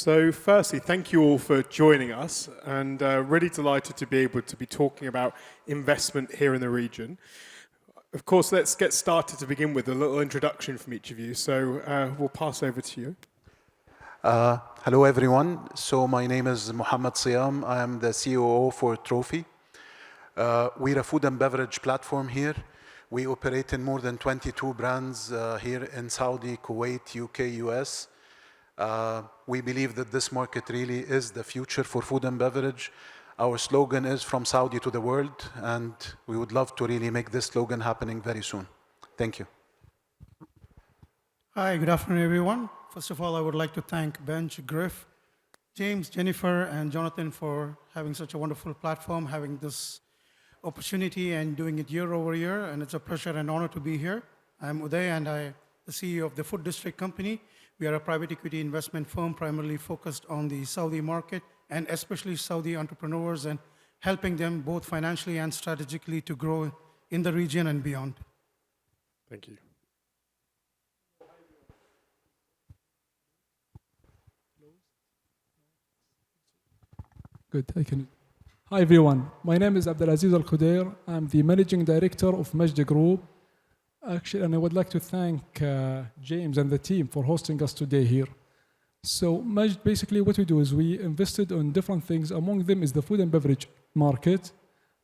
So firstly, thank you all for joining us, and really delighted to be able to be talking about investment here in the region. Of course, let's get started to begin with a little introduction from each of you. So we'll pass over to you. Hello, everyone. So my name is Mohamed Siam. I am the COO for Trofi. We're a food and beverage platform here. We operate in more than 22 brands here in Saudi, Kuwait, UK, US. We believe that this market really is the future for food and beverage. Our slogan is from Saudi to the world, and we would love to really make this slogan happening very soon. Thank you. Hi, good afternoon, everyone. First of all, I would like to thank Bench, GRIF, James, Jennifer, and Jonathan for having such a wonderful platform, having this opportunity and doing it year over year, and it's a pleasure and honor to be here. I'm Uday, and I'm the CEO of the Food District Company. We are a private equity investment firm primarily focused on the Saudi market and especially Saudi entrepreneurs and helping them both financially and strategically to grow in the region and beyond. Thank you. Good, I can. Hi everyone, my name is Abdulaziz Alkhudair. I'm the Managing Director of Majd Group. Actually, and I would like to thank James and the team for hosting us today here. So Majd, basically what we do is we invested on different things. Among them is the food and beverage market.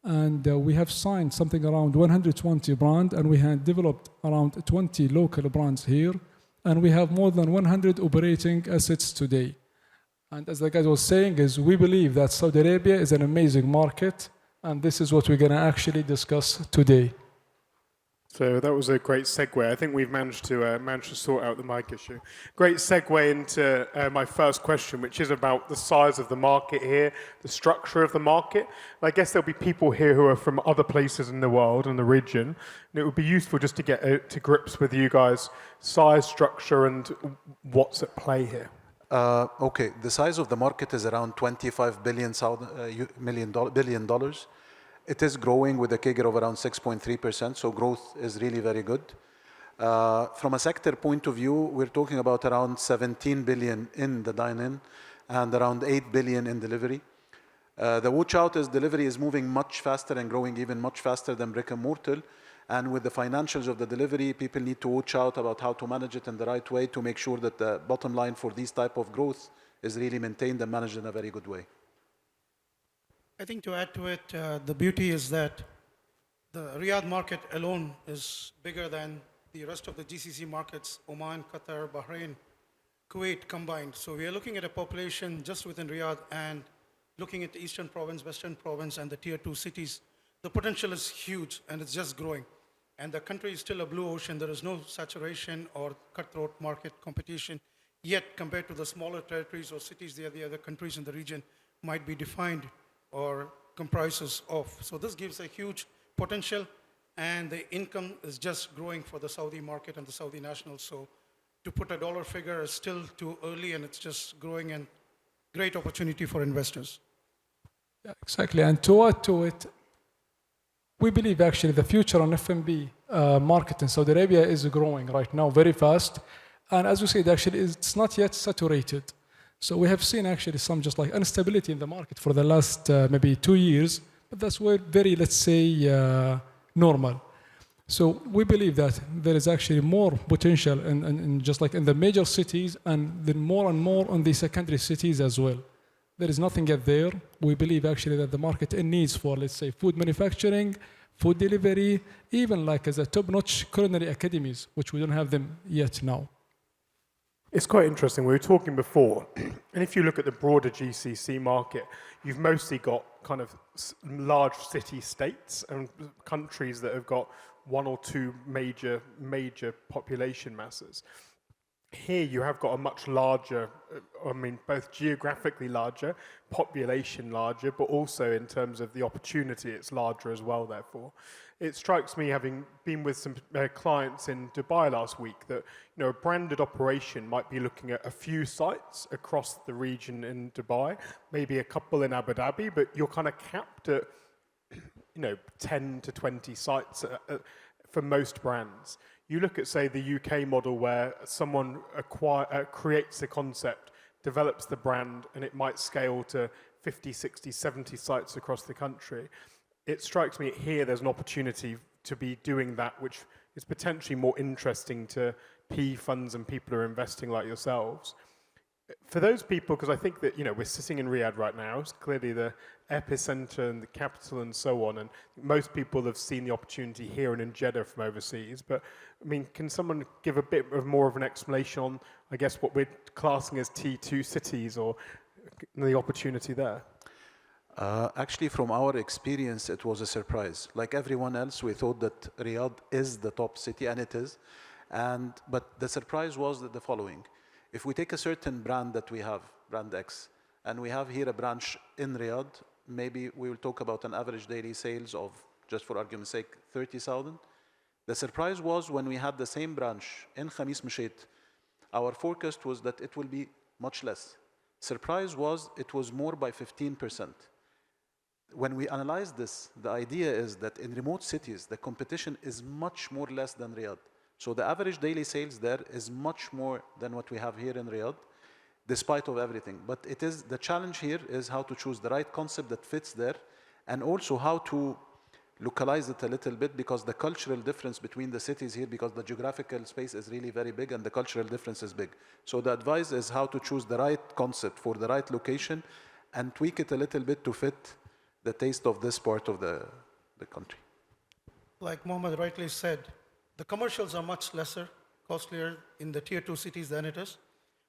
And we have signed something around 120 brands, and we have developed around 20 local brands here. And we have more than 100 operating assets today. And as the guy was saying, is we believe that Saudi Arabia is an amazing market, and this is what we're going to actually discuss today. So that was a great segue. I think we've managed to sort out the mic issue. Great segue into my first question, which is about the size of the market here, the structure of the market. And I guess there'll be people here who are from other places in the world and the region. And it would be useful just to get to grips with you guys, size, structure, and what's at play here. Okay, the size of the market is around $25 billion. It is growing with a CAGR of around 6.3%, so growth is really very good. From a sector point of view, we're talking about around 17 billion in the dine-in and around 8 billion in delivery. The watch out is delivery is moving much faster and growing even much faster than brick and mortar. And with the financials of the delivery, people need to watch out about how to manage it in the right way to make sure that the bottom line for these type of growth is really maintained and managed in a very good way. I think to add to it, the beauty is that the Riyadh market alone is bigger than the rest of the GCC markets, Oman, Qatar, Bahrain, Kuwait combined. So we are looking at a population just within Riyadh and looking at the Eastern Province, Western Province, and the Tier 2 cities. The potential is huge, and it's just growing. And the country is still a blue ocean. There is no saturation or cutthroat market competition. Yet, compared to the smaller territories or cities, the other countries in the region might be defined or comprises of. So this gives a huge potential, and the income is just growing for the Saudi market and the Saudi nationals. So to put a dollar figure is still too early, and it's just growing and great opportunity for investors. Yeah, exactly, and to add to it, we believe actually the future on F&B market in Saudi Arabia is growing right now very fast. And as we said, actually, it's not yet saturated. So we have seen actually some just like instability in the market for the last maybe 2 years, but that's very, let's say, normal. So we believe that there is actually more potential in just like in the major cities and then more and more on the secondary cities as well. There is nothing yet there. We believe actually that the market needs for, let's say, food manufacturing, food delivery, even like as a top-notch culinary academies, which we don't have them yet now. It's quite interesting. We were talking before, and if you look at the broader GCC market, you've mostly got kind of large city-states and countries that have got one or two major population masses. Here you have got a much larger, I mean, both geographically larger, population larger, but also in terms of the opportunity, it's larger as well, therefore. It strikes me, having been with some clients in Dubai last week, that a branded operation might be looking at a few sites across the region in Dubai, maybe a couple in Abu Dhabi, but you're kind of capped at 10 to 20 sites for most brands. You look at, say, the UK model where someone creates a concept, develops the brand, and it might scale to 50, 60, 70 sites across the country. It strikes me here there's an opportunity to be doing that, which is potentially more interesting to PE funds and people who are investing like yourselves. For those people, because I think that, we're sitting in Riyadh right now, it's clearly the epicenter and the capital and so on, and most people have seen the opportunity here and in Jeddah from overseas. But, can someone give a bit of more of an explanation on, I guess, what we're classing as T2 cities or the opportunity there? Actually, from our experience, it was a surprise. Like everyone else, we thought that Riyadh is the top city, and it is. But the surprise was that the following. If we take a certain brand that we have, brand X, and we have here a branch in Riyadh, maybe we will talk about an average daily sales of, just for argument's sake, 30,000. The surprise was when we had the same branch in Khamis Meshit, our forecast was that it will be much less. Surprise was it was more by 15%. When we analyze this, the idea is that in remote cities, the competition is much more less than Riyadh. So the average daily sales there is much more than what we have here in Riyadh, despite of everything. But the challenge here is how to choose the right concept that fits there, and also how to localize it a little bit, because the cultural difference between the cities here, because the geographical space is really very big and the cultural difference is big. So the advice is how to choose the right concept for the right location and tweak it a little bit to fit the taste of this part of the country. Like Mohamed rightly said, the commercials are much lesser, costlier in the tier 2 cities than it is.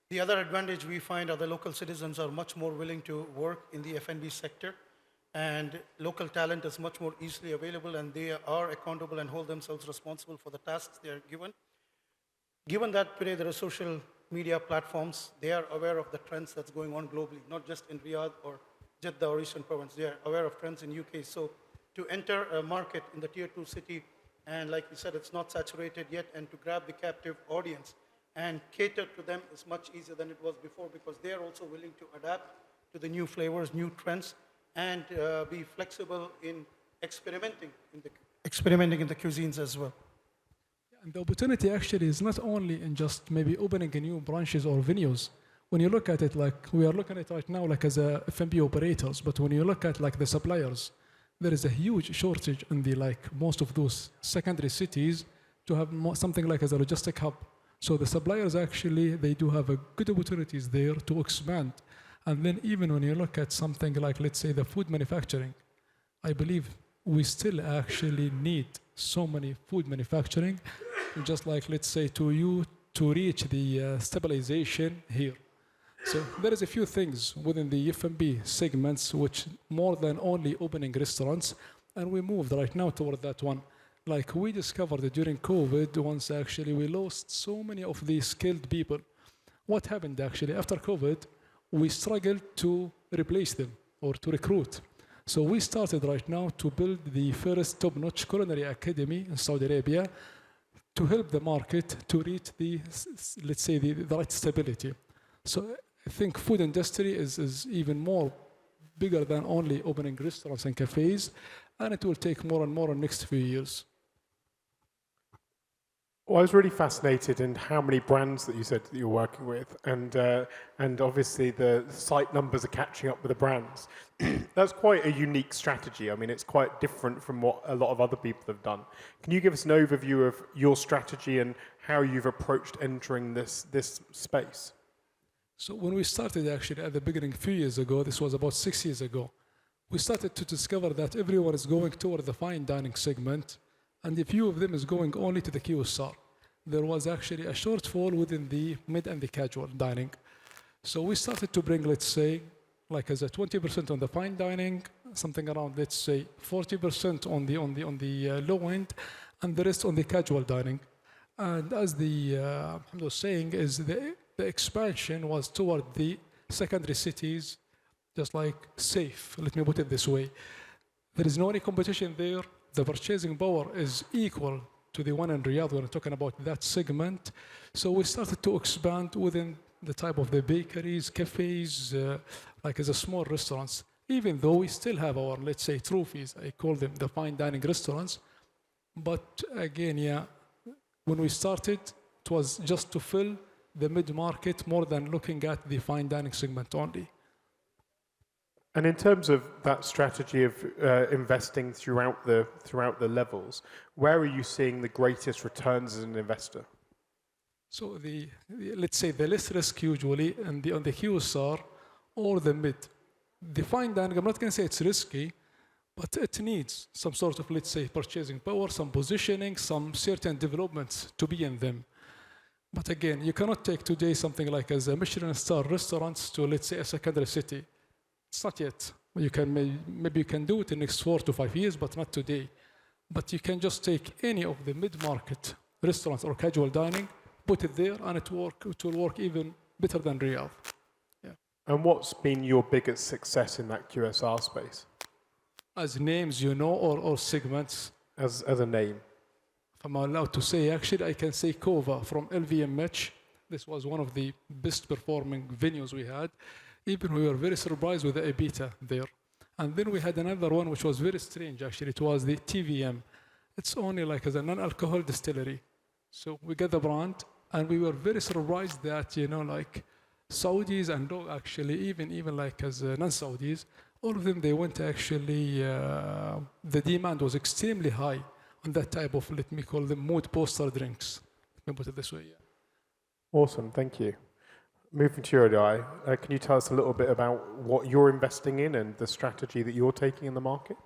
The other advantage we find are the local citizens are much more willing to work in the F&B sector, and local talent is much more easily available, and they are accountable and hold themselves responsible for the tasks they are given. Given that today there are social media platforms, they are aware of the trends that's going on globally, not just in Riyadh or Jeddah or Eastern Province. They are aware of trends in UK. So to enter a market in the tier 2 city, and like you said, it's not saturated yet, and to grab the captive audience and cater to them is much easier than it was before, because they are also willing to adapt to the new flavors, new trends, and be flexible in experimenting in the cuisines as well. And the opportunity actually is not only in just maybe opening a new branches or venues. When you look at it, like we are looking at it right now, like as a F&B operators, but when you look at like the suppliers, there is a huge shortage in the most of those secondary cities to have something like as a logistic hub. So the suppliers actually, they do have a good opportunities there to expand. And then even when you look at something like, let's say, the food manufacturing, I believe we still actually need so many food manufacturing, just like, let's say, to reach the stabilization here. So there is a few things within the F&B segments which more than only opening restaurants, and we moved right now toward that one. Like we discovered during COVID, once actually we lost so many of the skilled people. What happened actually after COVID? We struggled to replace them or to recruit. So we started right now to build the first top-notch culinary academy in Saudi Arabia to help the market to reach the, let's say, the right stability. So I think food industry is even more bigger than only opening restaurants and cafes, and it will take more and more in the next few years. Well, I was really fascinated in how many brands that you said that you're working with, and obviously the site numbers are catching up with the brands. That's quite a unique strategy. I mean, it's quite different from what a lot of other people have done. Can you give us an overview of your strategy and how you've approached entering this space? So when we started actually at the beginning a few years ago, this was about 6 years ago, we started to discover that everyone is going toward the fine dining segment, and a few of them is going only to the QSR. There was actually a shortfall within the mid and the casual dining. So we started to bring, let's say, like as a 20% on the fine dining, something around, let's say, 40% on the low end, and the rest on the casual dining. And as the Mohamed was saying, is the expansion was toward the secondary cities, just like safe, let me put it this way. There is no any competition there. The purchasing power is equal to the one in Riyadh when we're talking about that segment. So we started to expand within the type of the bakeries, cafes, like as a small restaurants, even though we still have our, let's say, trophies, I call them the fine dining restaurants. But again, yeah, when we started, it was just to fill the mid-market more than looking at the fine dining segment only. And in terms of that strategy of investing throughout the levels, where are you seeing the greatest returns as an investor? So let's say the less risk usually on the QSR or the mid. The fine dining, I'm not going to say it's risky, but it needs some sort of, let's say, purchasing power, some positioning, some certain developments to be in them. But again, you cannot take today something like as a Michelin star restaurants to, let's say, a secondary city. It's not yet. You can maybe you can do it in the next 4 to 5 years, but not today. But you can just take any of the mid-market restaurants or casual dining, put it there, and it will work even better than Riyadh. Yeah. And what's been your biggest success in that QSR space? As names, you know, or segments. As a name. If I'm allowed to say, actually, I can say Kova from LVMH. This was one of the best performing venues we had. Even we were very surprised with the EBITDA there. And then we had another one which was very strange, actually. It was the TVM. It's only like as a non-alcohol distillery. So we got the brand, and we were very surprised that, you know, like Saudis and actually even like as non-Saudis, all of them, they went actually, the demand was extremely high on that type of, let me call them mood poster drinks. Let me put it this way, yeah. Awesome, thank you. Moving to your Uday, can you tell us a little bit about what you're investing in and the strategy that you're taking in the market?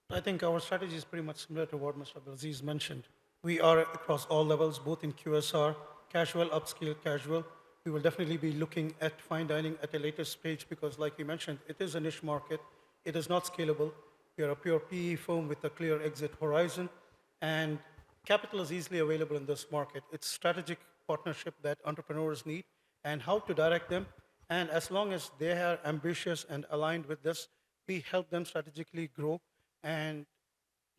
I think our strategy is pretty much similar to what Mr. Abdulaziz mentioned. We are across all levels, both in QSR, casual, upscale, casual. We will definitely be looking at fine dining at a later stage because, like you mentioned, it is a niche market. It is not scalable. We are a pure PE firm with a clear exit horizon, and capital is easily available in this market. It's strategic partnership that entrepreneurs need and how to direct them. And as long as they are ambitious and aligned with this, we help them strategically grow and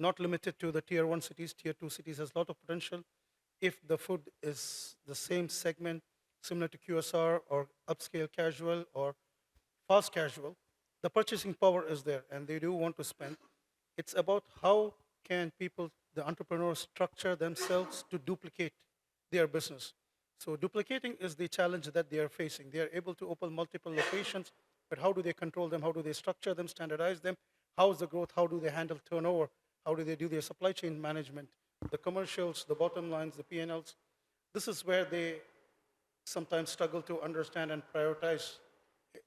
not limited to the tier 1 cities. Tier 2 cities has a lot of potential. If the food is the same segment, similar to QSR or upscale casual or fast casual, the purchasing power is there and they do want to spend. It's about how can people, the entrepreneurs, structure themselves to duplicate their business. So duplicating is the challenge that they are facing. They are able to open multiple locations, but how do they control them? How do they structure them, standardize them? How is the growth? How do they handle turnover? How do they do their supply chain management? The commercials, the bottom lines, the P&Ls. This is where they sometimes struggle to understand and prioritize,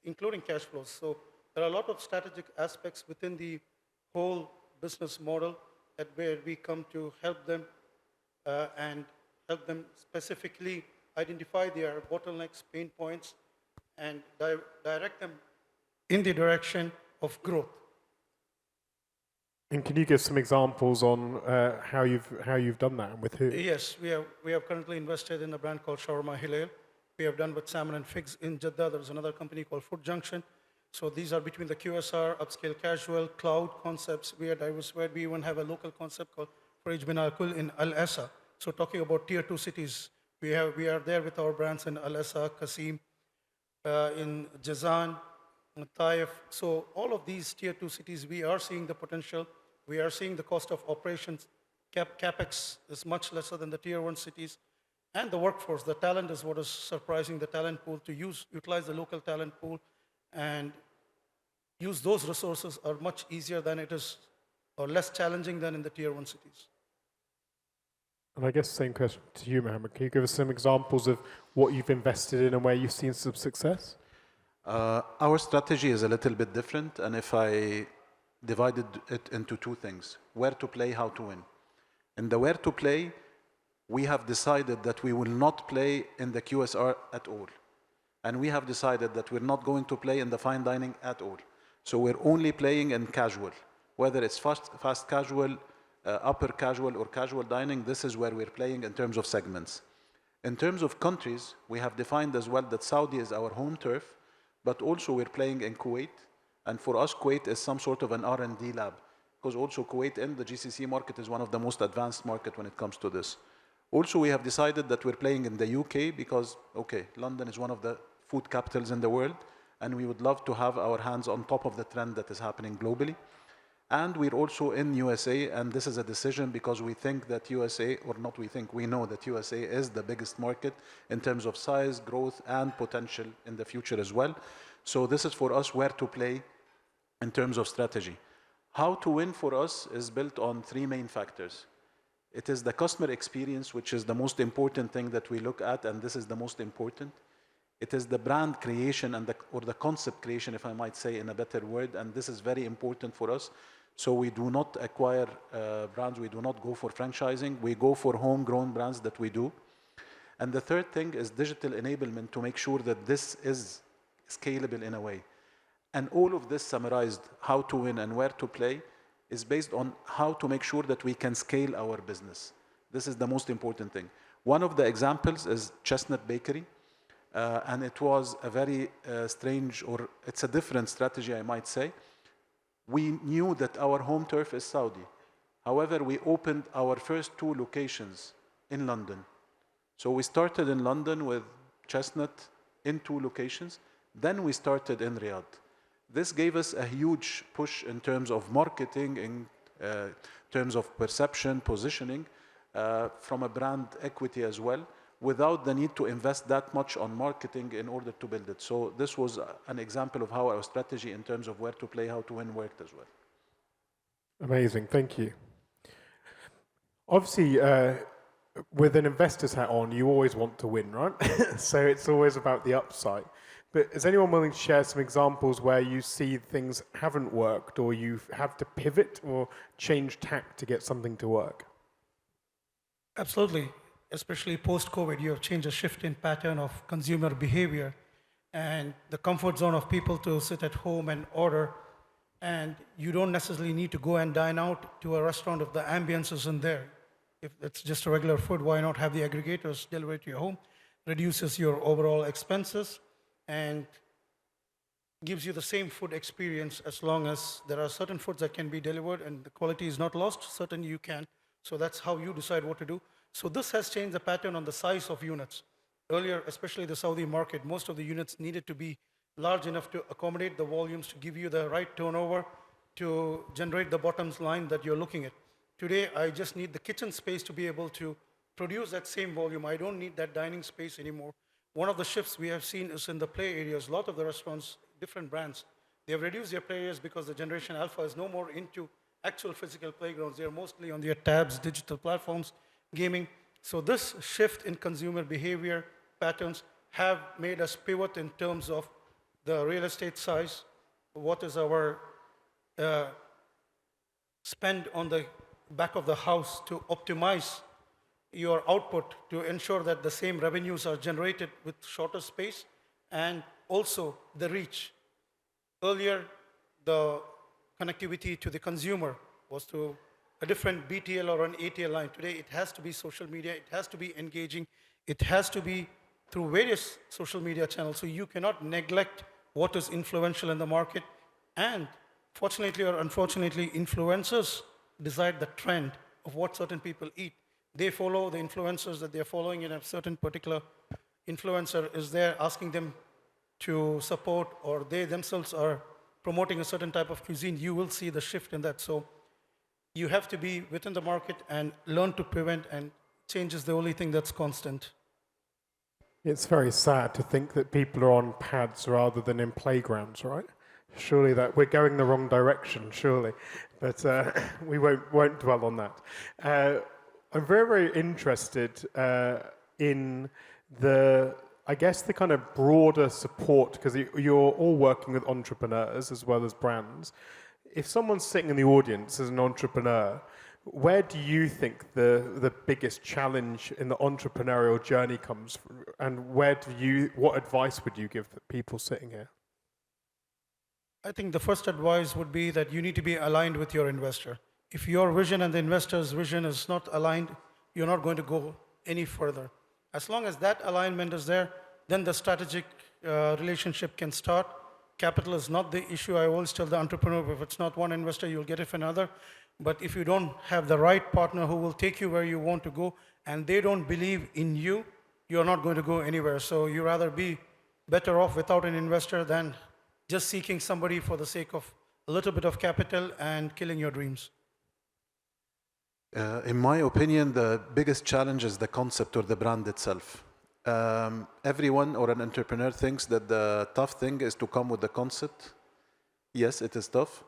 including cash flows. So there are a lot of strategic aspects within the whole business model that where we come to help them and help them specifically identify their bottlenecks, pain points, and direct them in the direction of growth. And can you give some examples on how you've done that and with who? Yes, we have currently invested in a brand called Shawarma Hilal. We have done with Salmon and Figs in Jeddah. There's another company called Food Junction. So these are between the QSR, upscale casual, cloud concepts. We are diversified. We even have a local concept called Farij bin Al-Kul in Al-Asa. So talking about tier 2 cities, we are there with our brands in Al-Asa, Qasim, in Jazan, Taif. So all of these tier 2 cities, we are seeing the potential. We are seeing the cost of operations. CapEx is much lesser than the tier 1 cities. And the workforce, the talent is what is surprising, the talent pool, to utilize the local talent pool and use those resources are much easier than it is, or less challenging than in the tier 1 cities. And I guess same question to you, Mohamed. Can you give us some examples of what you've invested in and where you've seen some success? Our strategy is a little bit different, and if I divided it into two things, where to play, how to win. In the where to play, we have decided that we will not play in the QSR at all. And we have decided that we're not going to play in the fine dining at all. So we're only playing in casual, whether it's fast casual, upper casual, or casual dining. This is where we're playing in terms of segments. In terms of countries, we have defined as well that Saudi is our home turf, but also we're playing in Kuwait. And for us, Kuwait is some sort of an R&D lab, because also Kuwait in the GCC market is one of the most advanced market when it comes to this. Also, we have decided that we're playing in the UK because, okay, London is one of the food capitals in the world, and we would love to have our hands on top of the trend that is happening globally. And we're also in USA, and this is a decision because we think that USA, or not we think, we know that USA is the biggest market in terms of size, growth, and potential in the future as well. So this is for us where to play in terms of strategy. How to win for us is built on three main factors. It is the customer experience, which is the most important thing that we look at, and this is the most important. It is the brand creation and or the concept creation, if I might say in a better word, and this is very important for us. So we do not acquire brands, we do not go for franchising, we go for homegrown brands that we do. And the third thing is digital enablement to make sure that this is scalable in a way. And all of this summarized, how to win and where to play, is based on how to make sure that we can scale our business. This is the most important thing. One of the examples is Chestnut Bakery. And it was a very strange, or it's a different strategy, I might say. We knew that our home turf is Saudi. However, we opened our first 2 locations in London. So we started in London with Chestnut in 2 locations. Then we started in Riyadh. This gave us a huge push in terms of marketing, in terms of perception, positioning, from a brand equity as well, without the need to invest that much on marketing in order to build it. So this was an example of how our strategy in terms of where to play, how to win worked as well. Amazing, thank you. Obviously, with an investor's hat on, you always want to win, right? So it's always about the upside. But is anyone willing to share some examples where you see things haven't worked, or you have to pivot or change tack to get something to work? Absolutely. Especially post-COVID, you have changed a shift in pattern of consumer behavior and the comfort zone of people to sit at home and order. And you don't necessarily need to go and dine out to a restaurant if the ambience isn't there. If it's just a regular food, why not have the aggregators deliver it to your home? Reduces your overall expenses and gives you the same food experience, as long as there are certain foods that can be delivered and the quality is not lost, certain you can. So that's how you decide what to do. So this has changed the pattern on the size of units. Earlier, especially the Saudi market, most of the units needed to be large enough to accommodate the volumes, to give you the right turnover, to generate the bottom line that you're looking at. Today, I just need the kitchen space to be able to produce that same volume. I don't need that dining space anymore. One of the shifts we have seen is in the play areas. A lot of the restaurants, different brands, they have reduced their play areas because the Generation Alpha is no more into actual physical playgrounds. They're mostly on their tabs, digital platforms, gaming. So this shift in consumer behavior patterns have made us pivot in terms of the real estate size, what is our spend on the back of the house to optimize your output to ensure that the same revenues are generated with shorter space, and also the reach. Earlier, the connectivity to the consumer was through a different BTL or an ATL line. Today, it has to be social media, it has to be engaging, it has to be through various social media channels. So you cannot neglect what is influential in the market. And fortunately or unfortunately, influencers decide the trend of what certain people eat. They follow the influencers that they're following, and a certain particular influencer is there asking them to support, or they themselves are promoting a certain type of cuisine. You will see the shift in that. So you have to be within the market and learn to prevent, and change is the only thing that's constant. It's very sad to think that people are on pads rather than in playgrounds, right? Surely that we're going the wrong direction, surely. But we won't dwell on that. I'm very, very interested in I guess the kind of broader support, because you're all working with entrepreneurs as well as brands. If someone's sitting in the audience as an entrepreneur, where do you think the biggest challenge in the entrepreneurial journey comes from, and what advice would you give people sitting here? I think the first advice would be that you need to be aligned with your investor. If your vision and the investor's vision is not aligned, you're not going to go any further. As long as that alignment is there, then the strategic relationship can start. Capital is not the issue. I always tell the entrepreneur, if it's not one investor, you'll get it from another. But if you don't have the right partner who will take you where you want to go, and they don't believe in you, you're not going to go anywhere. So you rather be better off without an investor than just seeking somebody for the sake of a little bit of capital and killing your dreams? In my opinion, the biggest challenge is the concept or the brand itself. Everyone or an entrepreneur thinks that the tough thing is to come with the concept. Yes, it is tough,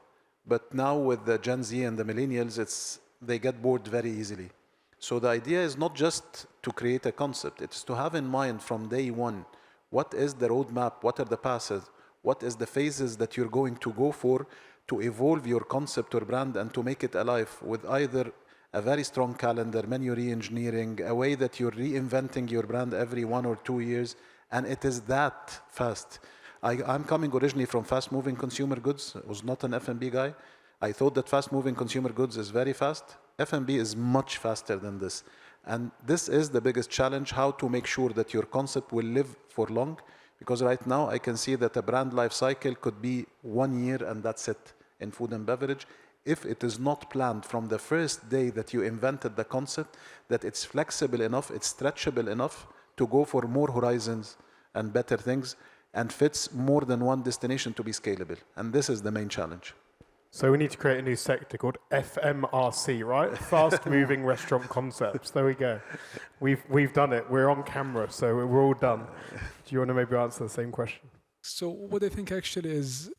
but now with the Gen Z and the millennials, they get bored very easily. So the idea is not just to create a concept, it's to have in mind from day one, what is the roadmap, what are the passes, what is the phases that you're going to go for to evolve your concept or brand and to make it alive with either a very strong calendar, menu re-engineering, a way that you're reinventing your brand every 1 or 2 years, and it is that fast. I'm coming originally from fast-moving consumer goods. I was not an F&B guy. I thought that fast-moving consumer goods is very fast. F&B is much faster than this. And this is the biggest challenge, how to make sure that your concept will live for long. Because right now, I can see that a brand life cycle could be 1 year and that's it in food and beverage. If it is not planned from the first day that you invented the concept, that it's flexible enough, it's stretchable enough to go for more horizons and better things, and fits more than one destination to be scalable. And this is the main challenge. So we need to create a new sector called FMRC, right? Fast moving restaurant concepts. There we go. We've done it. We're on camera, so we're all done. Do you want to maybe answer the same question? So what I think actually is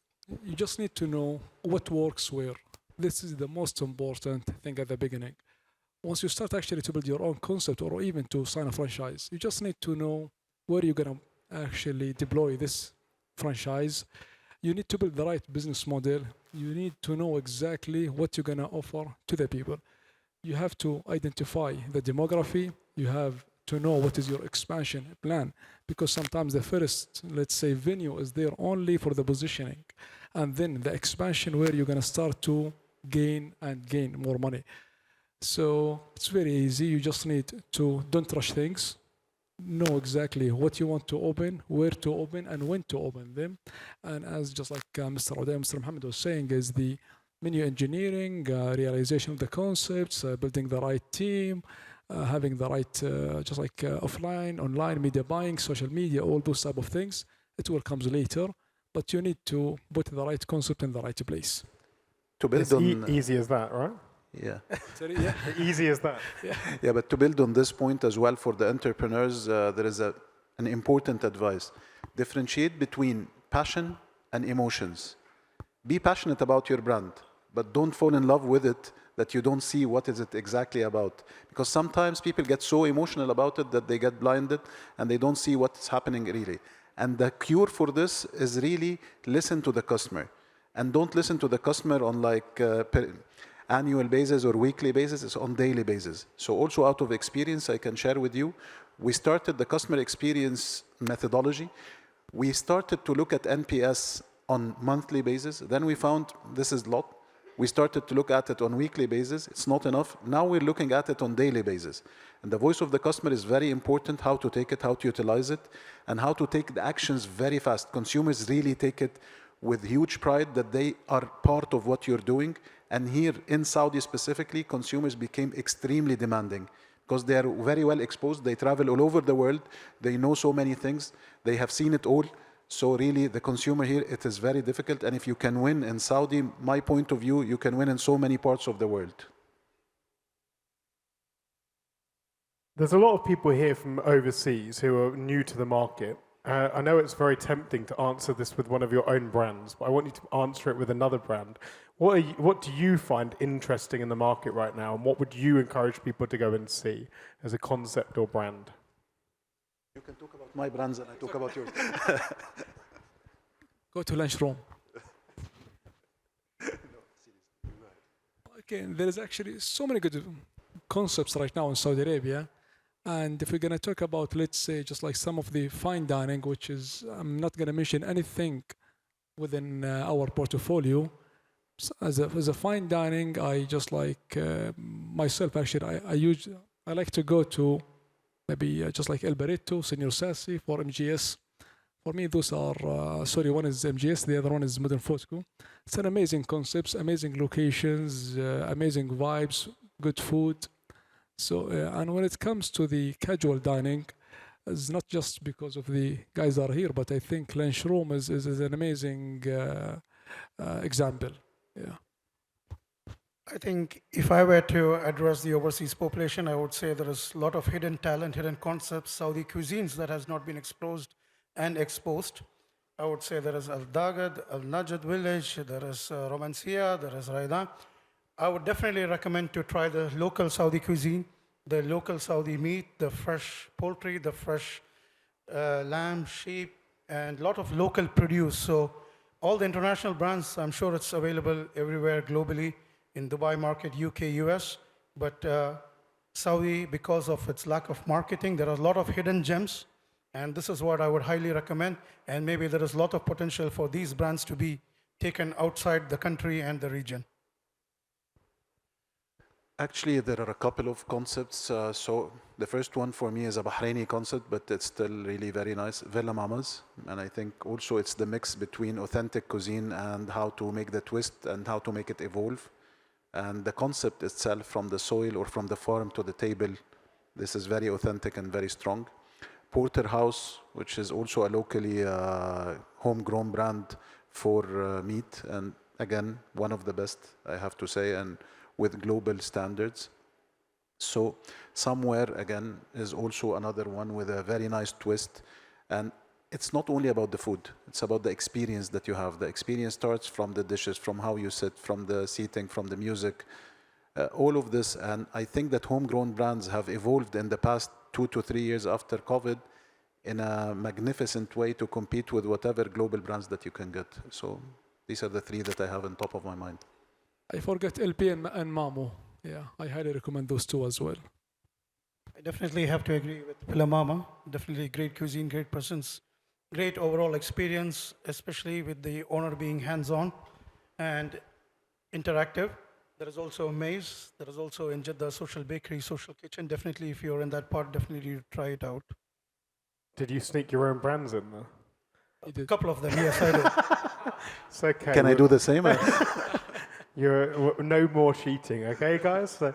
you just need to know what works where. This is the most important thing at the beginning. Once you start actually to build your own concept or even to sign a franchise, you just need to know where you're going to actually deploy this franchise. You need to build the right business model. You need to know exactly what you're going to offer to the people. You have to identify the demography. You have to know what is your expansion plan, because sometimes the first, let's say, venue is there only for the positioning. And then the expansion where you're going to start to gain more money. So it's very easy. You just need to don't rush things. Know exactly what you want to open, where to open, and when to open them. And as just like Mr. Uday and Mr. Mohamed was saying, is the menu engineering, realization of the concepts, building the right team, having the right, just like offline, online, media buying, social media, all those type of things. It will come later, but you need to put the right concept in the right place. To build on easy as that, right? Yeah. Sorry, yeah. Easy as that. Yeah, but to build on this point as well for the entrepreneurs, there is an important advice. Differentiate between passion and emotions. Be passionate about your brand, but don't fall in love with it that you don't see what is it exactly about. Because sometimes people get so emotional about it that they get blinded and they don't see what's happening really. And the cure for this is really listen to the customer. And don't listen to the customer on like annual basis or weekly basis, it's on daily basis. So also out of experience, I can share with you, we started the customer experience methodology. We started to look at NPS on monthly basis. Then we found this is a lot. We started to look at it on weekly basis. It's not enough. Now we're looking at it on daily basis. And the voice of the customer is very important, how to take it, how to utilize it, and how to take the actions very fast. Consumers really take it with huge pride that they are part of what you're doing. And here in Saudi specifically, consumers became extremely demanding because they are very well exposed. They travel all over the world. They know so many things. They have seen it all. So really, the consumer here, it is very difficult. And if you can win in Saudi, my point of view, you can win in so many parts of the world. There's a lot of people here from overseas who are new to the market. I know it's very tempting to answer this with one of your own brands, but I want you to answer it with another brand. What do you find interesting in the market right now, and what would you encourage people to go and see as a concept or brand? You can talk about my brands and I talk about yours. Go to lunchroom. Okay, there is actually so many good concepts right now in Saudi Arabia. And if we're going to talk about, let's say, just like some of the fine dining, which is, I'm not going to mention anything within our portfolio. As a fine dining, I just like myself, actually, I like to go to maybe just like El Barreto, Senor Sassi for MGS. For me, those are, one is MGS, the other one is Modern Fosco. It's an amazing concepts, amazing locations, amazing vibes, good food. So, and when it comes to the casual dining, it's not just because of the guys that are here, but I think lunchroom is an amazing example. Yeah. I think if I were to address the overseas population, I would say there is a lot of hidden talent, hidden concepts, Saudi cuisines that has not been exposed and exposed. I would say there is Al Dagad, Al Najad village, there is Romancia, there is Raidan. I would definitely recommend to try the local Saudi cuisine, the local Saudi meat, the fresh poultry, the fresh lamb, sheep, and a lot of local produce. So all the international brands, I'm sure it's available everywhere globally in Dubai market, UK, US. But Saudi, because of its lack of marketing, there are a lot of hidden gems. And this is what I would highly recommend. And maybe there is a lot of potential for these brands to be taken outside the country and the region. Actually, there are a couple of concepts. So the first one for me is a Bahraini concept, but it's still really very nice, Villa Mamas. And I think also it's the mix between authentic cuisine and how to make the twist and how to make it evolve. And the concept itself, from the soil or from the farm to the table, this is very authentic and very strong. Porterhouse, which is also a locally homegrown brand for meat, and again, one of the best, I have to say, and with global standards. So somewhere, again, is also another one with a very nice twist. And it's not only about the food, it's about the experience that you have. The experience starts from the dishes, from how you sit, from the seating, from the music, all of this. And I think that homegrown brands have evolved in the past 2 to 3 years after COVID in a magnificent way to compete with whatever global brands that you can get. So these are the three that I have on top of my mind. I forget LP and Mamo. Yeah, I highly recommend those two as well. I definitely have to agree with Villa Mama. Definitely great cuisine, great presence, great overall experience, especially with the owner being hands-on and interactive. There is also Maze. There is also in Jeddah Social Bakery, Social Kitchen. Definitely, if you're in that part, definitely try it out. Did you sneak your own brands in there? A couple of them, yes, I did. It's okay. Can I do the same? You're no more cheating, okay, guys? So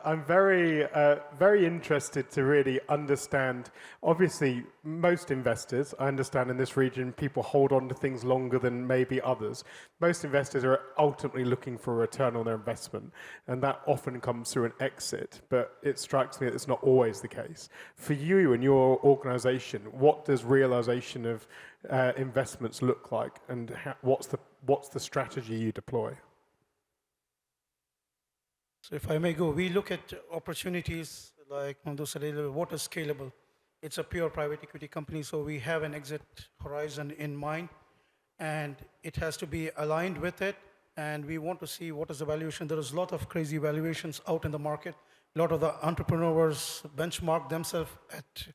I'm very interested to really understand. Obviously, most investors, I understand in this region, people hold on to things longer than maybe others. Most investors are ultimately looking for a return on their investment, and that often comes through an exit. But it strikes me that it's not always the case. For you and your organization, what does realization of investments look like, and what's the strategy you deploy? So if I may go, we look at opportunities like Mondo said, what is scalable? It's a pure private equity company, so we have an exit horizon in mind, and it has to be aligned with it, and we want to see what is the valuation. There is a lot of crazy valuations out in the market. A lot of the entrepreneurs benchmark themselves at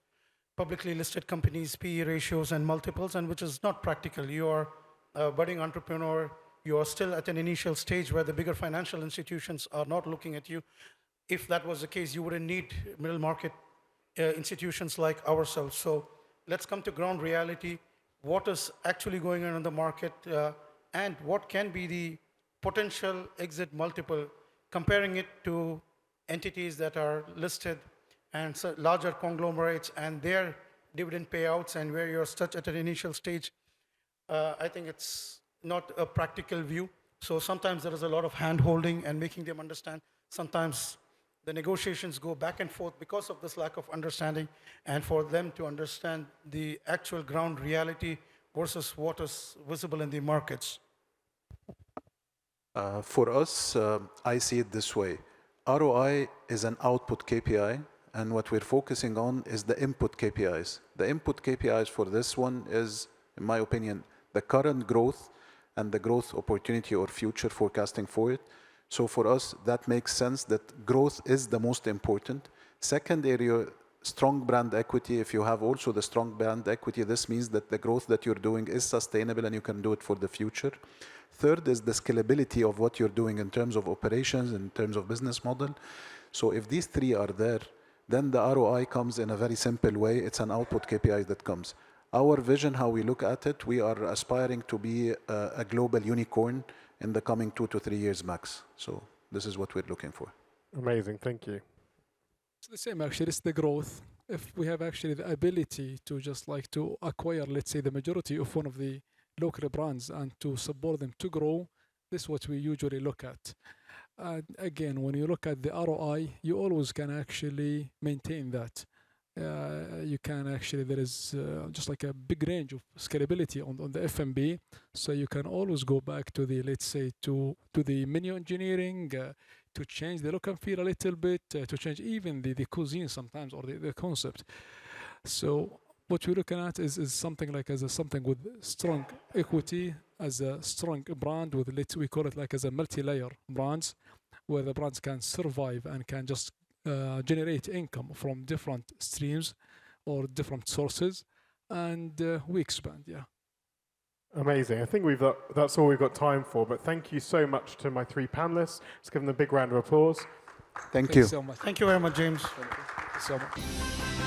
publicly listed companies, PE ratios and multiples, and which is not practical. You are a budding entrepreneur, you are still at an initial stage where the bigger financial institutions are not looking at you. If that was the case, you wouldn't need middle market institutions like ourselves. So let's come to ground reality. What is actually going on in the market and what can be the potential exit multiple, comparing it to entities that are listed and larger conglomerates and their dividend payouts, and where you're such at an initial stage. I think it's not a practical view. So sometimes there is a lot of hand-holding and making them understand. Sometimes the negotiations go back and forth because of this lack of understanding, and for them to understand the actual ground reality versus what is visible in the markets. For us, I see it this way. ROI is an output KPI, and what we're focusing on is the input KPIs. The input KPIs for this one is, in my opinion, the current growth and the growth opportunity or future forecasting for it. So for us, that makes sense that growth is the most important. Second area, strong brand equity. If you have also the strong brand equity, this means that the growth that you're doing is sustainable and you can do it for the future. Third is the scalability of what you're doing in terms of operations, in terms of business model. So if these three are there, then the ROI comes in a very simple way. It's an output KPI that comes. Our vision, how we look at it, we are aspiring to be a global unicorn in the coming 2 to 3 years max. So this is what we're looking for. Amazing, thank you. It's the same actually, it's the growth. If we have actually the ability to just like to acquire, let's say, the majority of one of the local brands and to support them to grow, This is what we usually look at. And again, when you look at the ROI, you always can actually maintain that. You can actually, there is just like a big range of scalability on the FMB. So you can always go back to the, let's say, to the menu engineering, to change the look and feel a little bit, to change even the cuisine sometimes, or the concept. So what we're looking at is something like as something with strong equity, as a strong brand with, we call it like as a multi-layer brands, where the brands can survive and can just generate income from different streams or different sources, and we expand. Yeah. Amazing. I think that's all we've got time for. But thank you so much to my three panelists. Let's give them a big round of applause. Thank you. Thanks so much. Thank you very much, James. Thank you so much.